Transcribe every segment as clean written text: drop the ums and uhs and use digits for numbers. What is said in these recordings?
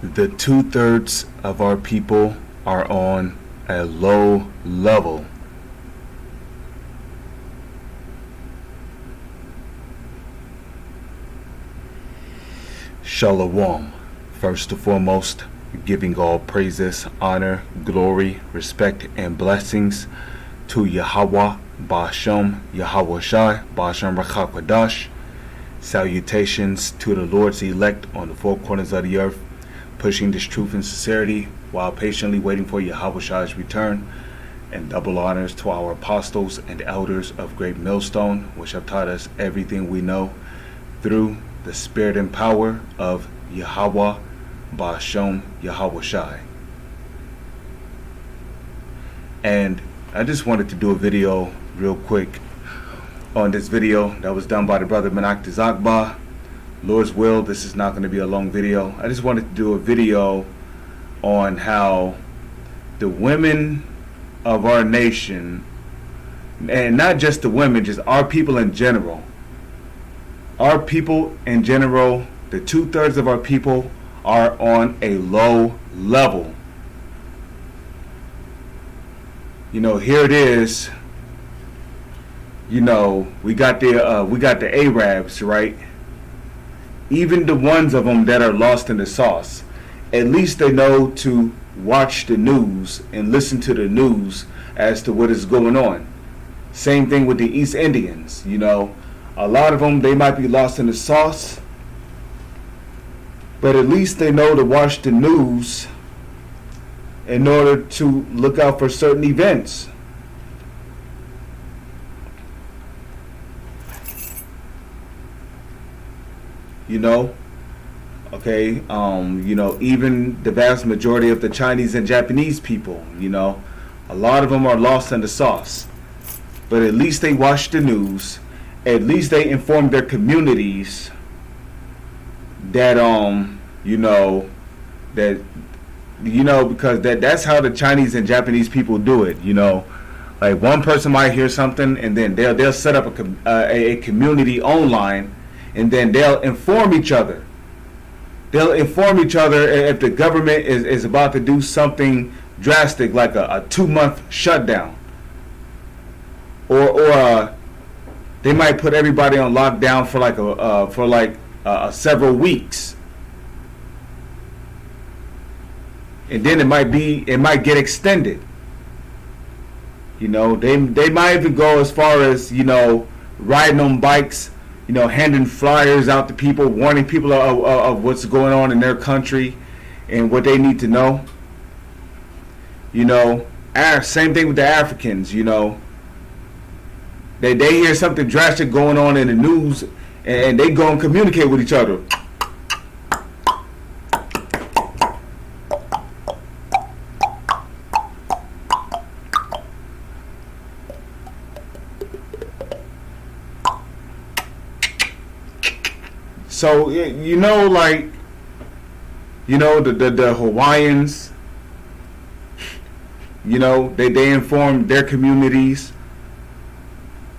The 2/3 of our people are on a low level. Shalom. First and foremost, giving all praises, honor, glory, respect, and blessings to Yahweh, Ba'ashem, Yahweh Shai, Ba'ashem Rachakwadash. Salutations to the Lord's elect on the four corners of the earth, pushing this truth and sincerity while patiently waiting for Yahweh Shai's return. And double honors to our apostles and elders of Great Millstone, which have taught us everything we know through the spirit and power of Yahweh, Ba'ashem, Yahweh Shai. And I just wanted to do a video real quick on this video that was done by the brother Menak Tizakba. Lord's will, this is not going to be a long video. I just wanted to do a video on how the women of our nation, and not just the women, just our people in general, the 2/3 of our people are on a low level. You know, here it is. You know, we got the Arabs, right? Even the ones of them that are lost in the sauce, at least they know to watch the news and listen to the news as to what is going on. Same thing with the East Indians. You know, a lot of them, they might be lost in the sauce, but at least they know to watch the news in order to look out for certain events. You know, okay, you know, even the vast majority of the Chinese and Japanese people, you know, a lot of them are lost in the sauce, but at least they watch the news, at least they inform their communities that, you know, because that's how the Chinese and Japanese people do it, you know. Like, one person might hear something, and then they'll set up a community online, and then they'll inform each other. They'll inform each other if the government is about to do something drastic, like a 2-month shutdown, or they might put everybody on lockdown for several weeks, and then it might get extended. You know, they might even go as far as, you know, riding on bikes, you know, handing flyers out to people, warning people of what's going on in their country and what they need to know. You know, same thing with the Africans. You know, they hear something drastic going on in the news, and they go and communicate with each other. So, you know, like, you know, the Hawaiians, you know, they inform their communities.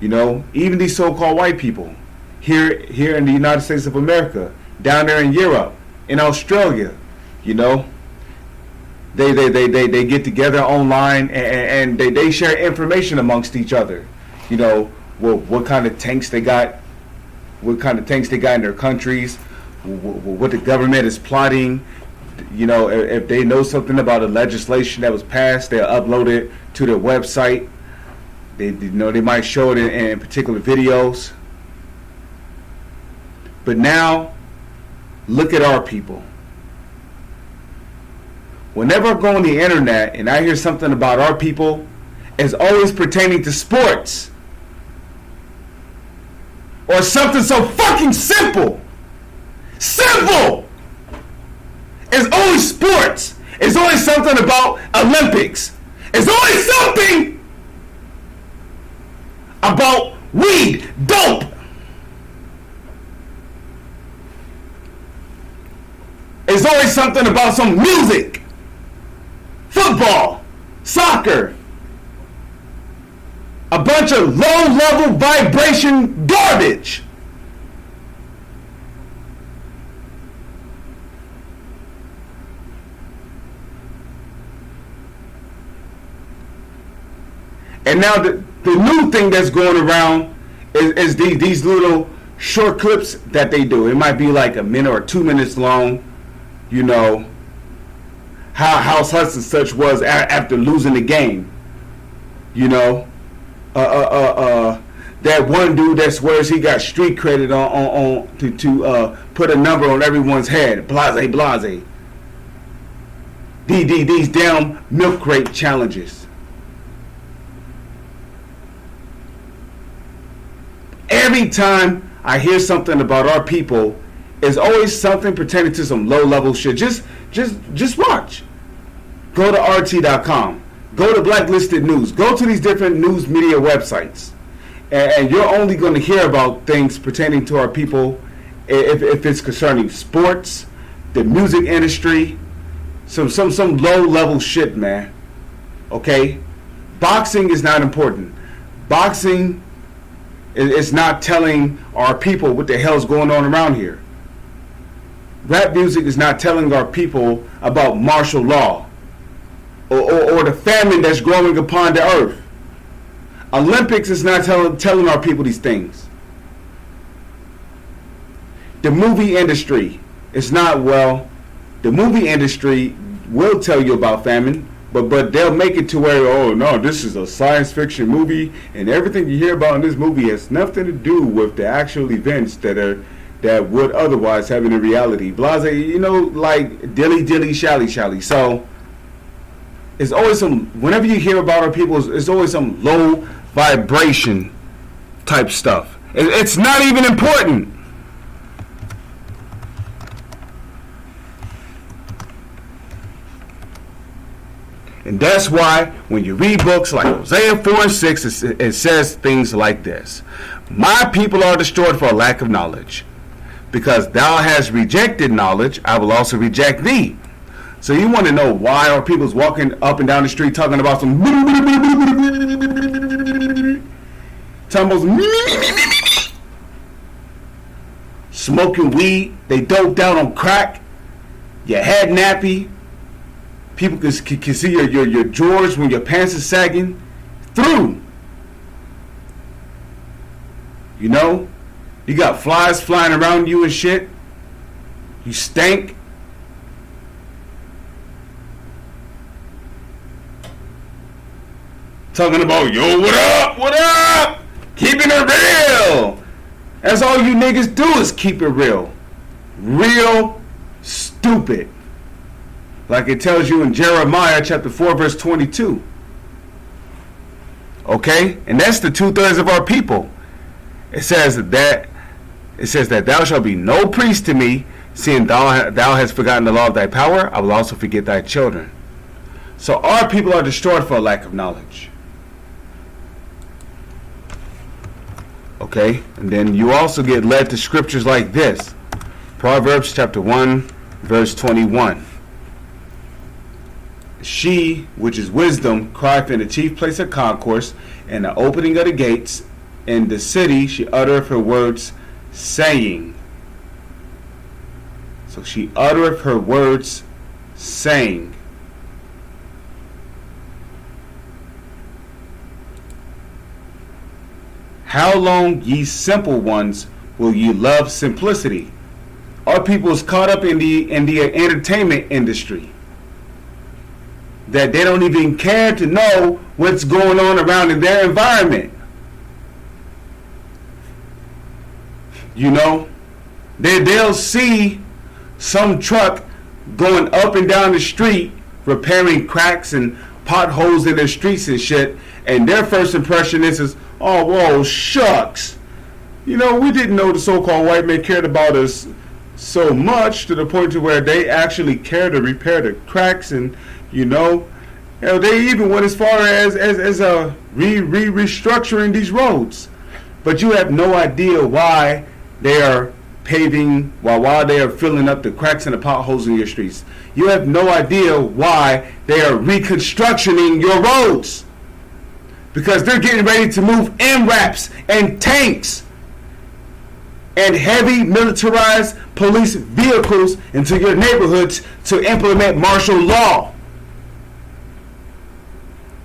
You know, even these so-called white people here in the United States of America, down there in Europe, in Australia, you know, they get together online, and they share information amongst each other. You know, what kind of tanks they got. What kind of tanks they got in their countries, what the government is plotting. You know, if they know something about a legislation that was passed, they'll upload it to their website. They might show it in particular videos. But now, look at our people. Whenever I go on the internet and I hear something about our people, it's always pertaining to sports. Or something so fucking simple. Simple! It's always sports. It's always something about Olympics. It's always something about weed, dope. It's always something about some music, football, soccer. A bunch of low-level vibration garbage. And now the new thing that's going around is these little short clips that they do. It might be like a minute or 2 minutes long. You know, how such and such was after losing the game. You know, that one dude that swears he got street credit on to put a number on everyone's head. Blase, blase. These damn milk crate challenges. Every time I hear something about our people, it's always something pertaining to some low level shit. Just watch. Go to RT.com. Go to Blacklisted News. Go to these different news media websites. And you're only going to hear about things pertaining to our people if it's concerning sports, the music industry, some low level shit, man. Okay? Boxing is not important. Boxing is not telling our people what the hell's going on around here. Rap music is not telling our people about martial law or the famine that's growing upon the earth. Olympics is not telling our people these things. The movie industry is not, well, the movie industry will tell you about famine, but they'll make it to where, oh no, this is a science fiction movie and everything you hear about in this movie has nothing to do with the actual events that would otherwise happen in reality. Blase, you know, like dilly shally. So it's always some, whenever you hear about our people, it's always some low vibration type stuff. It's not even important. And that's why when you read books like Hosea 4:6, it says things like this. My people are destroyed for a lack of knowledge. Because thou hast rejected knowledge, I will also reject thee. So you want to know why our people's walking up and down the street talking about some smoking weed, they doped out on crack, your head nappy, people can see your drawers when your pants are sagging through. You know, you got flies flying around you and shit. You stink. Talking about, yo, what up? Keeping it real. That's all you niggas do is keep it real. Real stupid. Like it tells you in Jeremiah chapter 4 verse 22. Okay? And that's the 2/3 of our people. It says that thou shalt be no priest to me, seeing thou hast forgotten the law of thy power, I will also forget thy children. So our people are destroyed for a lack of knowledge. Okay? And then you also get led to scriptures like this. Proverbs chapter 1 verse 21. She, which is wisdom, crieth in the chief place of concourse, and the opening of the gates. In the city she uttereth her words, saying. So she uttereth her words, saying. How long, ye simple ones, will ye love simplicity? Our people is caught up in the entertainment industry, that they don't even care to know what's going on around in their environment. You know, they'll see some truck going up and down the street repairing cracks and potholes in their streets and shit, and their first impression is oh, whoa, shucks. You know, we didn't know the so-called white man cared about us so much to the point to where they actually care to repair the cracks, and you know they even went as far as restructuring these roads. But you have no idea why they are paving, while they are filling up the cracks and the potholes in your streets. You have no idea why they are reconstructing your roads. Because they're getting ready to move MRAPs and tanks and heavy militarized police vehicles into your neighborhoods to implement martial law.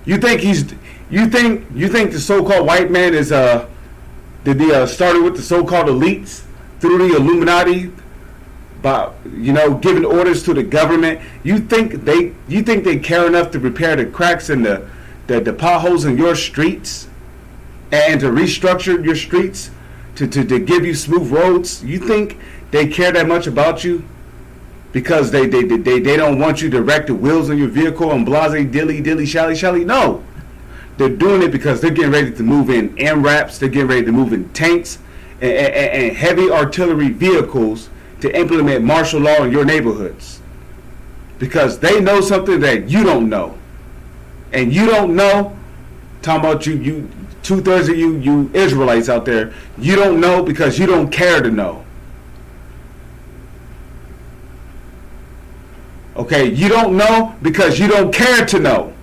You think You think the so-called white man is did they started with the so-called elites through the Illuminati by giving orders to the government? You think they care enough to repair the cracks and the potholes in your streets and to restructure your streets to give you smooth roads? You think they care that much about you? Because they don't want you to wreck the wheels on your vehicle and blase dilly shally. No. They're doing it because they're getting ready to move in MRAPs, they're getting ready to move in tanks and heavy artillery vehicles to implement martial law in your neighborhoods. Because they know something that you don't know. And you don't know, talking about you 2/3 of you Israelites out there, you don't know because you don't care to know. Okay, you don't know because you don't care to know.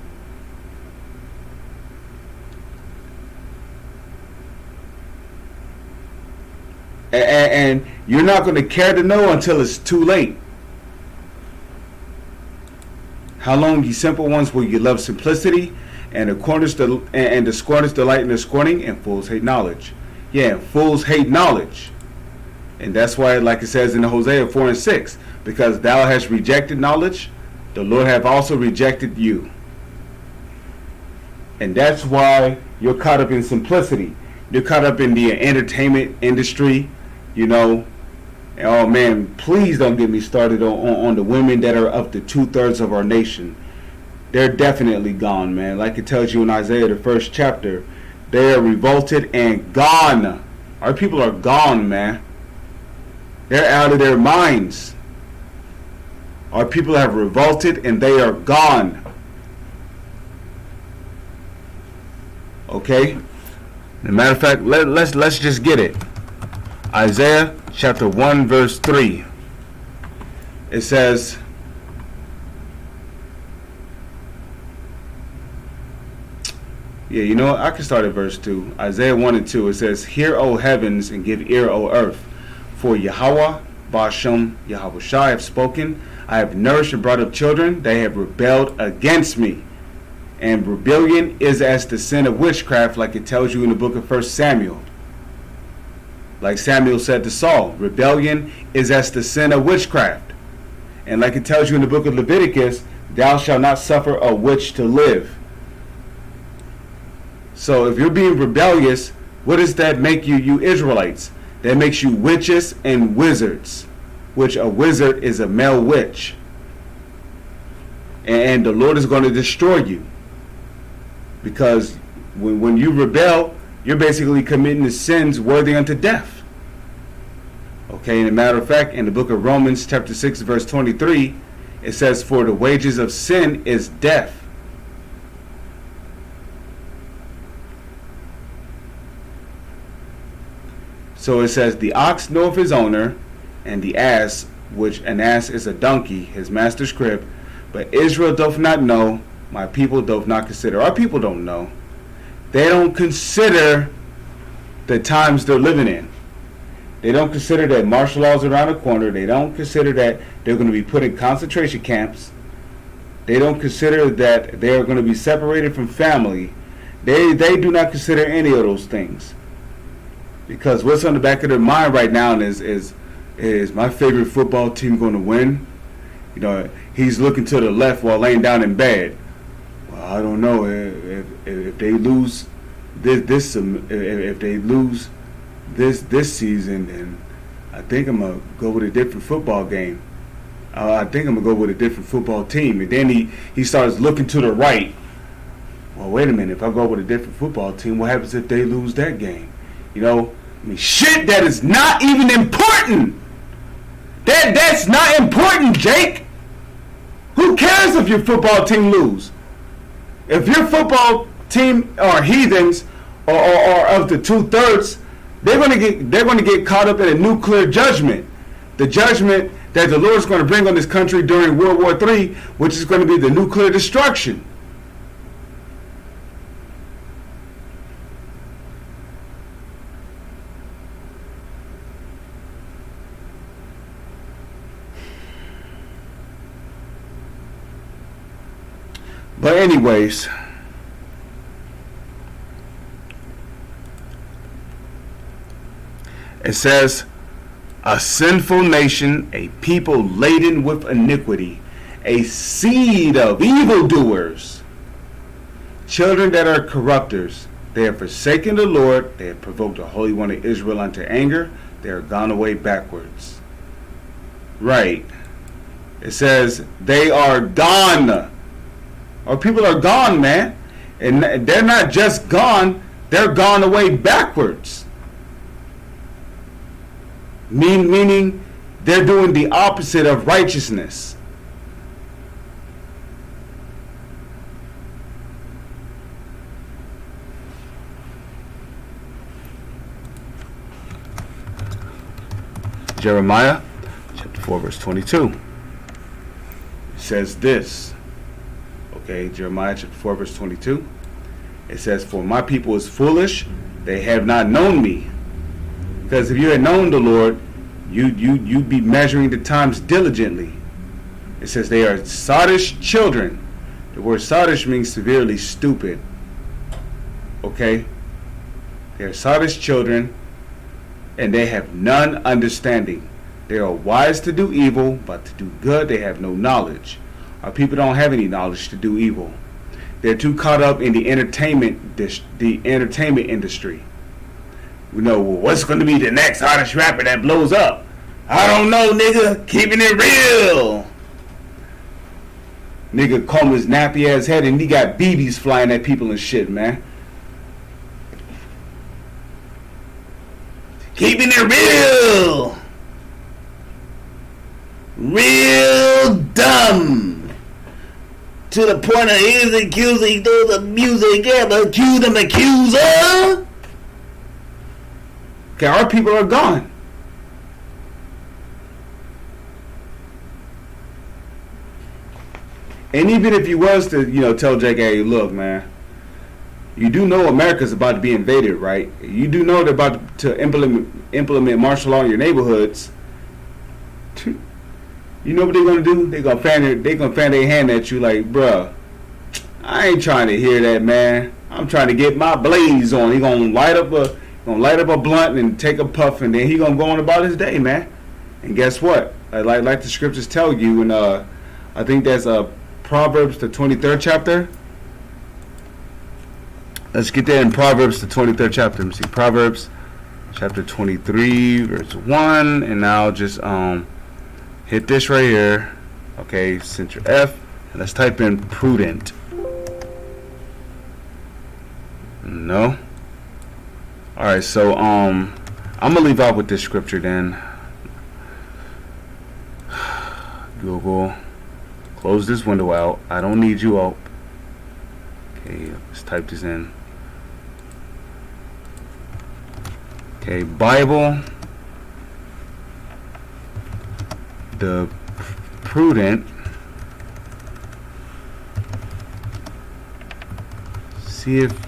And you're not going to care to know until it's too late. How long, ye simple ones, will you love simplicity, and the scorners delight in their scorning, and fools hate knowledge? Yeah, fools hate knowledge. And that's why, like it says in Hosea 4:6, because thou hast rejected knowledge, the Lord hath also rejected you. And that's why you're caught up in simplicity. You're caught up in the entertainment industry, Oh man, please don't get me started on the women that are up to 2/3 of our nation. They're definitely gone, man. Like it tells you in Isaiah, the 1st chapter, they are revolted and gone. Our people are gone, man. They're out of their minds. Our people have revolted and they are gone. Okay? As a matter of fact, let's just get it. Isaiah chapter 1 verse 3. It says, I can start at verse 2. Isaiah 1 and 2. It says, hear, O heavens, and give ear, O earth. For Yahweh, Ba'ashem, Yahweh Shai have spoken. I have nourished and brought up children. They have rebelled against me. And rebellion is as the sin of witchcraft, like it tells you in the book of 1 Samuel. Like Samuel said to Saul, rebellion is as the sin of witchcraft. And like it tells you in the book of Leviticus, thou shalt not suffer a witch to live. So if you're being rebellious, what does that make you, you Israelites? That makes you witches and wizards, which a wizard is a male witch. And the Lord is going to destroy you. Because when you rebel, you're basically committing the sins worthy unto death. Okay, and a matter of fact, in the book of Romans chapter 6 verse 23, it says, for the wages of sin is death. So it says, the ox knoweth his owner, and the ass, which an ass is a donkey, his master's crib. But Israel doth not know, my people doth not consider. Our people don't know. They don't consider the times they're living in. They don't consider that martial law is around the corner. They don't consider that they're going to be put in concentration camps. They don't consider that they are going to be separated from family. They do not consider any of those things. Because what's on the back of their mind right now is my favorite football team going to win? He's looking to the left while laying down in bed. Well, I don't know if they lose if they lose this season, then I think I'm gonna go with a different football game. I think I'm gonna go with a different football team. And then he starts looking to the right. Well, wait a minute. If I go with a different football team, what happens if they lose that game? Shit that is not even important. That's not important, Jake. Who cares if your football team lose? If your football team are heathens or of the 2/3, they're going to get caught up in a nuclear judgment. The judgment that the Lord is going to bring on this country during World War III, which is going to be the nuclear destruction. But anyways, It says, a sinful nation, a people laden with iniquity, a seed of evildoers, children that are corrupters. They have forsaken the Lord. They have provoked the Holy One of Israel unto anger. They are gone away backwards. Right. It says they are gone. Or people are gone, man. And they're not just gone. They're gone away backwards. Meaning they're doing the opposite of righteousness. Jeremiah chapter 4 verse 22 says this. Okay, Jeremiah chapter 4 verse 22. It says, for my people is foolish, they have not known me. Because if you had known the Lord, you'd be measuring the times diligently. It says they are sottish children. The word sottish means severely stupid. Okay? They are sottish children, and they have none understanding. They are wise to do evil, but to do good they have no knowledge. Our people don't have any knowledge to do evil. They're too caught up in the entertainment industry. We know, well, what's going to be the next hottest rapper that blows up? I don't know, nigga. Keeping it real. Nigga comb his nappy ass head and he got BBs flying at people and shit, man. Keeping it real. Real dumb. To the point of his accusing those the music ever accuse them accuser. Okay, our people are gone. And even if you was to, tell Jake, hey, look, man, you do know America's about to be invaded, right? You do know they're about to implement martial law in your neighborhoods. You know what they're gonna do? They're gonna fan their hand at you like, bruh, I ain't trying to hear that, man. I'm trying to get my blaze on. He gonna light up a blunt and take a puff, and then he gonna go on about his day, man. And guess what? Like the scriptures tell you, and I think that's Proverbs the 23rd chapter. Let's get there in Proverbs the 23rd chapter. Let me see, Proverbs chapter 23 verse 1, and now just hit this right here. Okay, center F, and let's type in prudent. No. Alright, so I'm gonna leave out with this scripture then. Google, close this window out. I don't need you out. Okay, let's type this in. Okay, Bible, the prudent seeth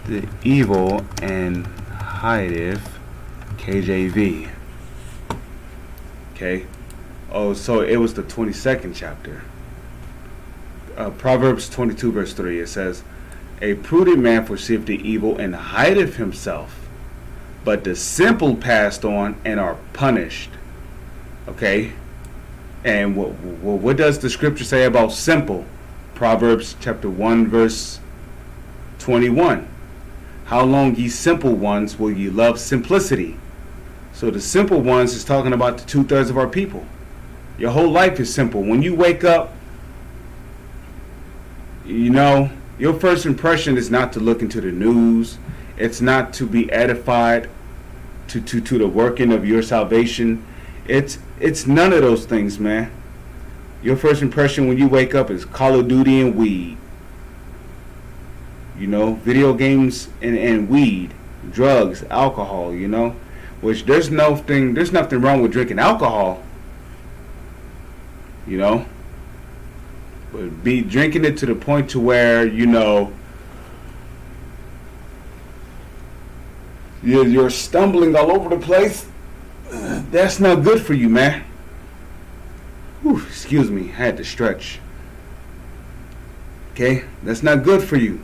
the evil and hideth. KJV. Okay. Oh, so it was the 22nd chapter. Proverbs 22 verse 3. It says, a prudent man foreseeth the evil and hideth himself, but the simple passed on and are punished. Okay. And what does the scripture say about simple? Proverbs chapter 1 verse 21. How long, ye simple ones, will ye love simplicity? So the simple ones is talking about the 2/3 of our people. Your whole life is simple. When you wake up, your first impression is not to look into the news. It's not to be edified to the working of your salvation. It's none of those things, man. Your first impression when you wake up is Call of Duty and weed. Video games and weed, drugs, alcohol, which there's nothing wrong with drinking alcohol, but be drinking it to the point to where, you're stumbling all over the place. That's not good for you, man. Whew, excuse me, I had to stretch. Okay, that's not good for you.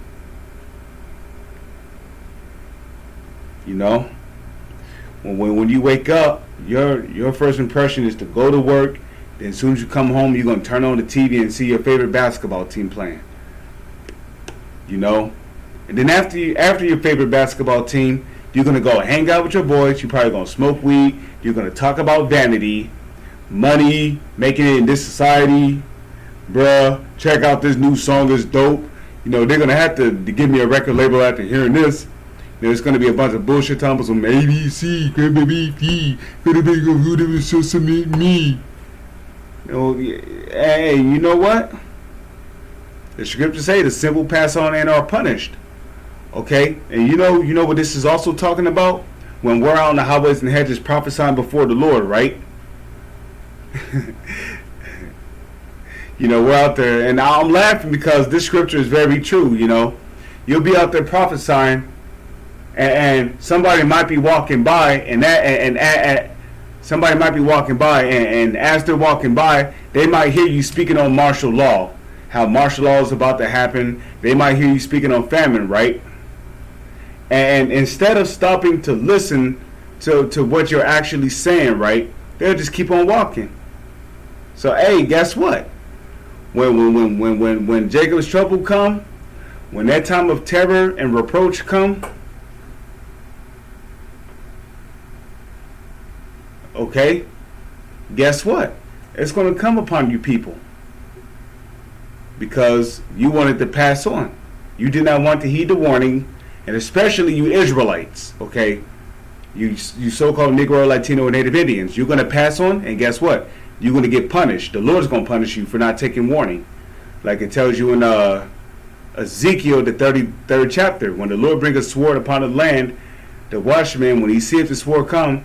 When you wake up, your first impression is to go to work. Then as soon as you come home, you're gonna turn on the TV and see your favorite basketball team playing. You know, and then after your favorite basketball team, you're gonna go hang out with your boys. You're probably gonna smoke weed. You're gonna talk about vanity, money, making it in this society. Bruh, check out this new song, it's dope. You know, they're gonna have to give me a record label after hearing this. There's going to be a bunch of bullshit talking about some ABC, me. You know, hey, you know what? The scriptures say the simple pass on and are punished. Okay? And you know what this is also talking about? When we're out on the highways and hedges prophesying before the Lord, right? You know, we're out there, and I'm laughing because this scripture is very true, you know. You'll be out there prophesying, and somebody might be walking by, and somebody might be walking by, and as they're walking by, they might hear you speaking on martial law, how martial law is about to happen. They might hear you speaking on famine, right? And instead of stopping to listen to what you're actually saying, right, they'll just keep on walking. So, hey, guess what? When Jacob's trouble come, when that time of terror and reproach come, okay, guess what? It's going to come upon you people because you wanted to pass on. You did not want to heed the warning, and especially you Israelites, okay? You so-called Negro, Latino, and Native Indians. You're going to pass on, and guess what? You're going to get punished. The Lord's going to punish you for not taking warning. Like it tells you in Ezekiel, the 33rd chapter, when the Lord bring a sword upon the land, the watchman, when he seeth the sword come,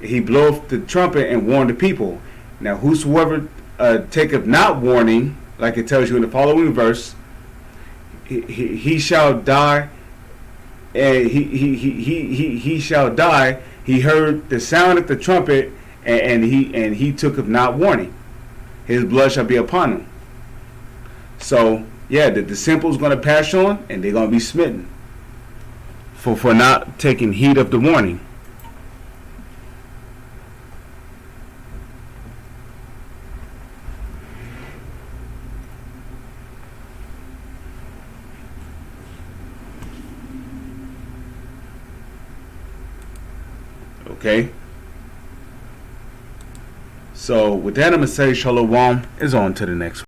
he bloweth the trumpet and warn the people. Now, whosoever taketh not warning, like it tells you in the following verse, he shall die. He shall die. He heard the sound of the trumpet, and he tooketh not warning. His blood shall be upon him. So, yeah, the simple's going to pass on, and they're going to be smitten for not taking heed of the warning. Okay. So with that, I'm going to say shalom is on to the next one.